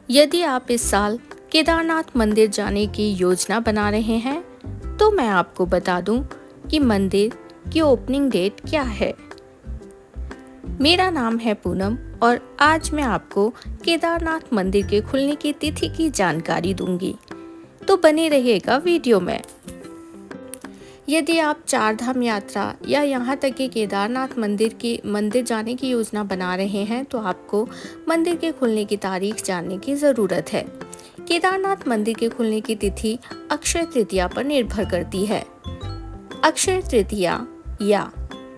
यदि आप इस साल केदारनाथ मंदिर जाने की योजना बना रहे हैं तो मैं आपको बता दूं कि मंदिर की ओपनिंग डेट क्या है। मेरा नाम है पूनम और आज मैं आपको केदारनाथ मंदिर के खुलने की तिथि की जानकारी दूंगी, तो बने रहिएगा वीडियो में। यदि आप चार धाम यात्रा या यहाँ तक कि केदारनाथ मंदिर जाने की योजना बना रहे हैं तो आपको मंदिर के खुलने की तारीख जानने की ज़रूरत है। केदारनाथ मंदिर के खुलने की तिथि अक्षय तृतीया पर निर्भर करती है। अक्षय तृतीया या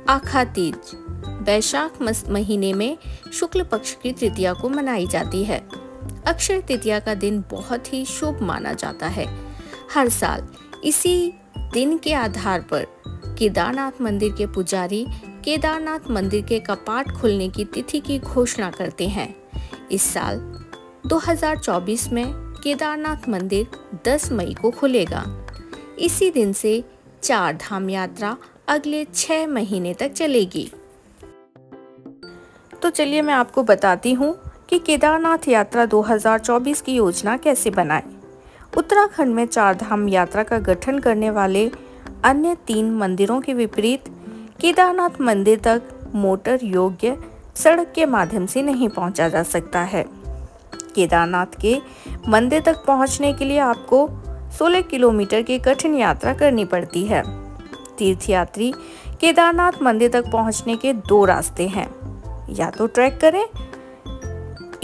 आखा तीज वैशाख महीने में शुक्ल पक्ष की तृतीया को मनाई जाती है। अक्षय तृतीया का दिन बहुत ही शुभ माना जाता है। हर साल इसी दिन के आधार पर केदारनाथ मंदिर के पुजारी केदारनाथ मंदिर के कपाट खुलने की तिथि की घोषणा करते हैं। इस साल 2024 में केदारनाथ मंदिर 10 मई को खुलेगा। इसी दिन से चार धाम यात्रा अगले 6 महीने तक चलेगी। तो चलिए मैं आपको बताती हूँ कि केदारनाथ यात्रा 2024 की योजना कैसे बनाएं। उत्तराखंड में चार धाम यात्रा का गठन करने वाले अन्य 3 मंदिरों के विपरीत केदारनाथ मंदिर तक मोटर योग्य सड़क के माध्यम से नहीं पहुंचा जा सकता है। केदारनाथ के मंदिर तक पहुंचने के लिए आपको 16 किलोमीटर की कठिन यात्रा करनी पड़ती है। तीर्थयात्री केदारनाथ मंदिर तक पहुंचने के 2 रास्ते हैं, या तो ट्रैक करें।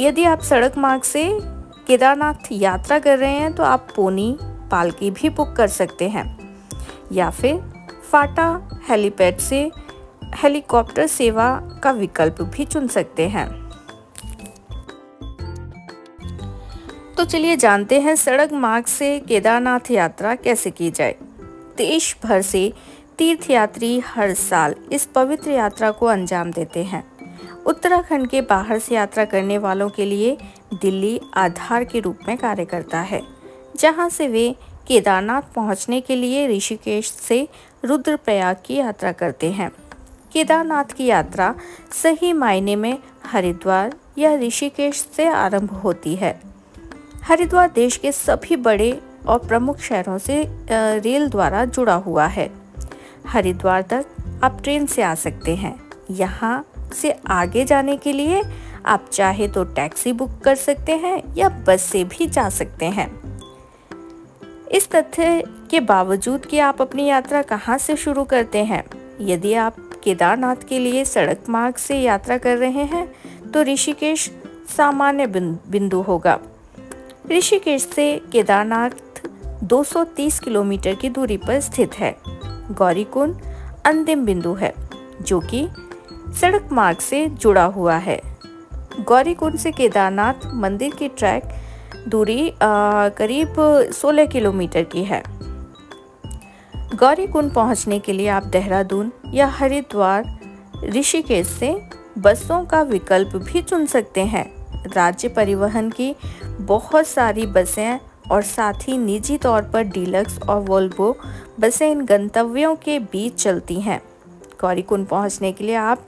यदि आप सड़क मार्ग से केदारनाथ यात्रा कर रहे हैं तो आप पोनी पालकी भी बुक कर सकते हैं, या फिर फाटा हेलीपैड से हेलीकॉप्टर सेवा का विकल्प भी चुन सकते हैं। तो चलिए जानते हैं सड़क मार्ग से केदारनाथ यात्रा कैसे की जाए। देश भर से तीर्थयात्री हर साल इस पवित्र यात्रा को अंजाम देते हैं। उत्तराखंड के बाहर से यात्रा करने वालों के लिए दिल्ली आधार के रूप में कार्य करता है, जहां से वे केदारनाथ पहुंचने के लिए ऋषिकेश से रुद्रप्रयाग की यात्रा करते हैं। केदारनाथ की यात्रा सही मायने में हरिद्वार या ऋषिकेश से आरंभ होती है। हरिद्वार देश के सभी बड़े और प्रमुख शहरों से रेल द्वारा जुड़ा हुआ है। हरिद्वार तक आप ट्रेन से आ सकते हैं। यहाँ से आगे जाने के लिए आप चाहे तो टैक्सी बुक कर सकते हैं या बस से भी जा सकते हैं। इस तथ्य के बावजूद कि आप अपनी यात्रा कहाँ से शुरू करते हैं, यदि आप केदारनाथ के लिए सड़क मार्ग से यात्रा कर रहे हैं तो ऋषिकेश सामान्य बिंदु होगा। ऋषिकेश से केदारनाथ 230 किलोमीटर की दूरी पर स्थित है। गौरीकुंड अंतिम बिंदु है जो कि सड़क मार्ग से जुड़ा हुआ है। गौरीकुंड से केदारनाथ मंदिर की ट्रैक दूरी करीब 16 किलोमीटर की है। गौरीकुंड पहुंचने के लिए आप देहरादून या हरिद्वार ऋषिकेश से बसों का विकल्प भी चुन सकते हैं। राज्य परिवहन की बहुत सारी बसें और साथ ही निजी तौर पर डीलक्स और वोल्वो बसें इन गंतव्यों के बीच चलती हैं। गौरीकुंड पहुंचने के लिए आप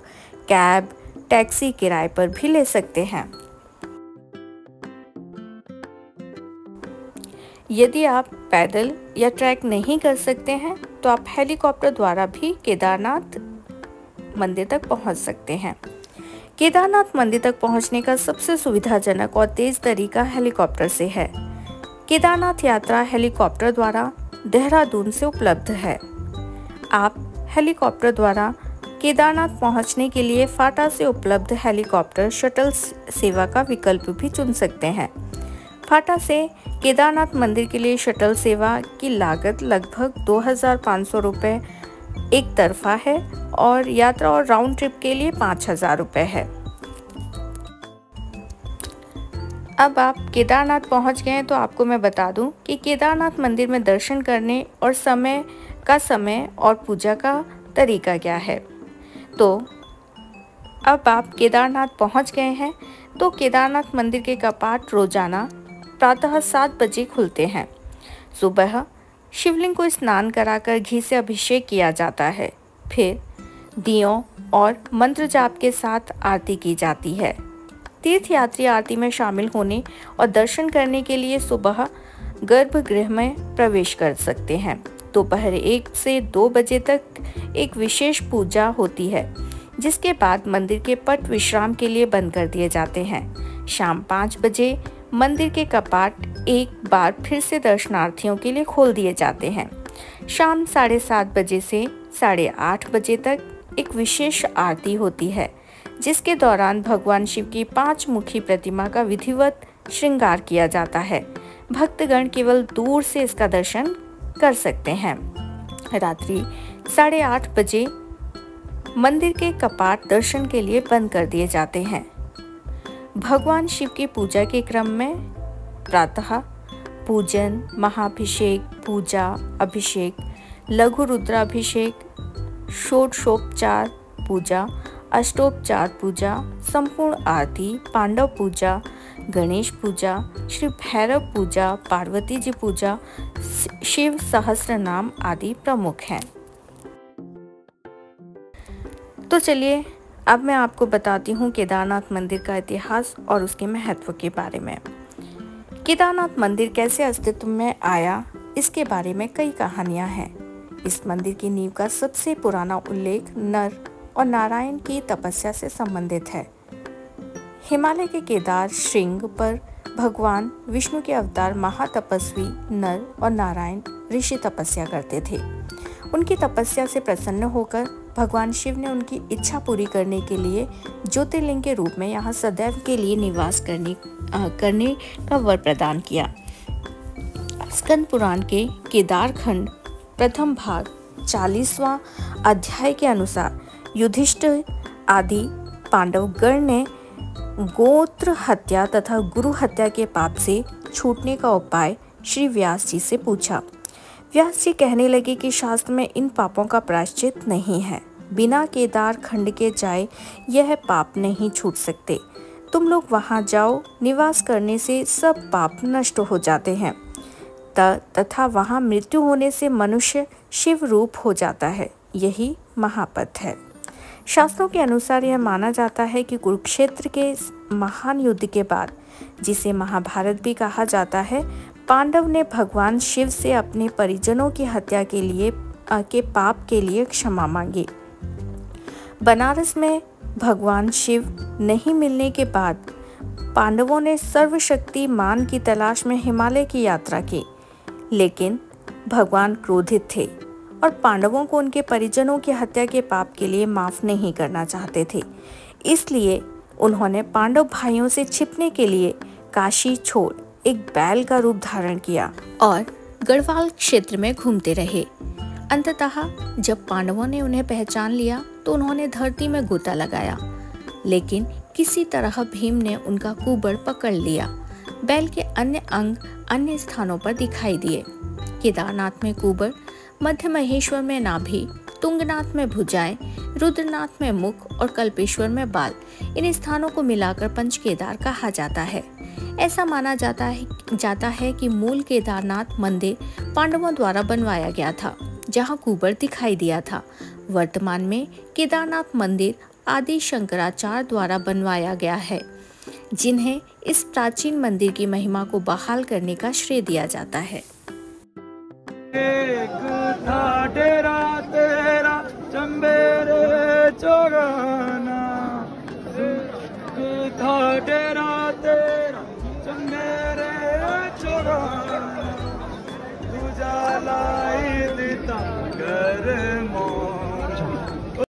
कैब टैक्सी किराए पर भी ले सकते हैं। यदि आप पैदल या ट्रैक नहीं कर सकते हैं तो आप हेलीकॉप्टर द्वारा भी केदारनाथ मंदिर तक पहुंच सकते हैं। केदारनाथ मंदिर तक पहुंचने का सबसे सुविधाजनक और तेज तरीका हेलीकॉप्टर से है। केदारनाथ यात्रा हेलीकॉप्टर द्वारा देहरादून से उपलब्ध है। आप हेलीकॉप्टर द्वारा केदारनाथ पहुंचने के लिए फाटा से उपलब्ध हेलीकॉप्टर शटल सेवा का विकल्प भी चुन सकते हैं। फाटा से केदारनाथ मंदिर के लिए शटल सेवा की लागत लगभग 2500 रुपये एक तरफा है और यात्रा और राउंड ट्रिप के लिए 5000 रुपये है। अब आप केदारनाथ पहुंच गए हैं तो आपको मैं बता दूं कि केदारनाथ मंदिर में दर्शन करने और समय और पूजा का तरीका क्या है। तो अब आप केदारनाथ पहुंच गए हैं तो केदारनाथ मंदिर के कपाट रोजाना प्रातः 7 बजे खुलते हैं। सुबह शिवलिंग को स्नान कराकर घी से अभिषेक किया जाता है। फिर दियों और मंत्र जाप के साथ आरती की जाती है। तीर्थयात्री आरती में शामिल होने और दर्शन करने के लिए सुबह गर्भगृह में प्रवेश कर सकते हैं। दोपहर 1 से 2 बजे तक एक विशेष पूजा होती है, जिसके बाद मंदिर के पट विश्राम के लिए बंद कर दिए जाते हैं। शाम 5 बजे मंदिर के कपाट एक बार फिर से दर्शनार्थियों के लिए खोल दिए जाते हैं। शाम 7:30 बजे से 8:30 बजे तक एक विशेष आरती होती है, जिसके दौरान भगवान शिव की 5 मुखी प्रतिमा का विधिवत श्रृंगार किया जाता है। भक्तगण केवल दूर से इसका दर्शन कर सकते हैं। रात्रि 8:30 बजे मंदिर के कपाट दर्शन के लिए बंद कर दिए जाते हैं। भगवान शिव की पूजा के क्रम में प्रातः पूजन, महाभिषेक, पूजा, अभिषेक, लघु रुद्राभिषेक, षोडशोपचार पूजा, अष्टोपचार पूजा, संपूर्ण आरती, पांडव पूजा, गणेश पूजा, श्री भैरव पूजा, पार्वती जी पूजा, शिव सहस्त्र नाम आदि प्रमुख हैं। तो चलिए अब मैं आपको बताती हूँ केदारनाथ मंदिर का इतिहास और उसके महत्व के बारे में। केदारनाथ मंदिर कैसे अस्तित्व में आया, इसके बारे में कई कहानियां हैं। इस मंदिर की नींव का सबसे पुराना उल्लेख नर और नारायण की तपस्या से संबंधित है। हिमालय के केदार श्रृंग पर भगवान विष्णु के अवतार महातपस्वी नर और नारायण ऋषि तपस्या करते थे। उनकी तपस्या से प्रसन्न होकर भगवान शिव ने उनकी इच्छा पूरी करने के लिए ज्योतिर्लिंग के रूप में यहाँ सदैव के लिए निवास करने का वर प्रदान किया। स्कंद पुराण के केदार खंड प्रथम भाग 40वां अध्याय के अनुसार युधिष्ठिर आदि पांडव गण ने गोत्र हत्या तथा गुरु हत्या के पाप से छूटने का उपाय श्री व्यास जी से पूछा। व्यास जी कहने लगे कि शास्त्र में इन पापों का प्रायश्चित नहीं है। बिना केदार खंड के जाए यह पाप नहीं छूट सकते। तुम लोग वहां जाओ, निवास करने से सब पाप नष्ट हो जाते हैं तथा वहां मृत्यु होने से मनुष्य शिव रूप हो जाता है। यही महापथ है। शास्त्रों के अनुसार यह माना जाता है कि कुरुक्षेत्र के महान युद्ध के बाद, जिसे महाभारत भी कहा जाता है, पांडव ने भगवान शिव से अपने परिजनों की हत्या के पाप के लिए क्षमा मांगी। बनारस में भगवान शिव नहीं मिलने के बाद पांडवों ने सर्वशक्तिमान की तलाश में हिमालय की यात्रा की, लेकिन भगवान क्रोधित थे और पांडवों को उनके परिजनों की हत्या के पाप के लिए माफ नहीं करना चाहते थे। इसलिए उन्होंने पांडव भाइयों से छिपने के लिए काशी छोड़ एक बैल का रूप धारण किया और गढ़वाल क्षेत्र में घूमते रहे। अंततः जब पांडवों ने उन्हें पहचान लिया तो उन्होंने धरती में गोता लगाया, लेकिन किसी तरह भीम ने उनका कुबड़ पकड़ लिया। बैल के अन्य अंग अन्य स्थानों पर दिखाई दिए। केदारनाथ में कुबड़, मध्य महेश्वर में नाभि, तुंगनाथ में भुजाएं, रुद्रनाथ में मुख और कल्पेश्वर में बाल, इन स्थानों को मिलाकर पंच केदार कहा जाता है। ऐसा माना जाता है कि मूल केदारनाथ मंदिर पांडवों द्वारा बनवाया गया था, जहां कुबड़ दिखाई दिया था। वर्तमान में केदारनाथ मंदिर आदि शंकराचार्य द्वारा बनवाया गया है, जिन्हें इस प्राचीन मंदिर की महिमा को बहाल करने का श्रेय दिया जाता है। एक था डेरा तेरा चंबेरे चोगाना, एक था डेरा तेरा चंबेरे चोगाना, तुझा लाई दिता कर